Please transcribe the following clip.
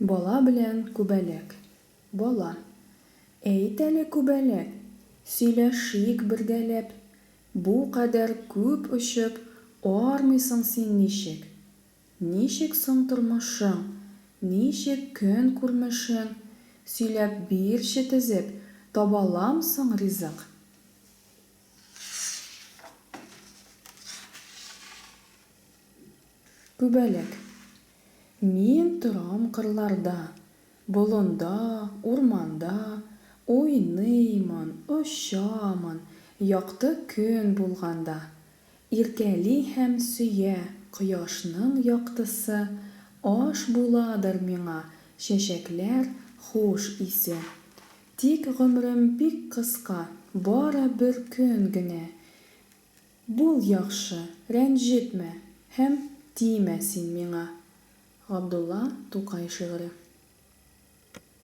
Бала белән күбәләк. Бала: әйт әле, күбәләк, сөйләшик бергәләп. Бу кадәр күп очып, армыйсың син ничек? Ничек соң тормышың? Ничек көн күрмешең? Сөйләп бирче тезеп, табаламсың ризык? Күбәләк: мин торам кырларда, болында, урманда, уйныймын, очамын, якты көн булганда. Иркәли һәм сөя кояшның яктысы, аш буладыр миңа чәчәкләр хуш исе. Тик гомрем бик кыска, бары бер көн генә. Бул яхшы, рәнҗетмә һәм тимә син миңа. Габдулла Тукай шигыре.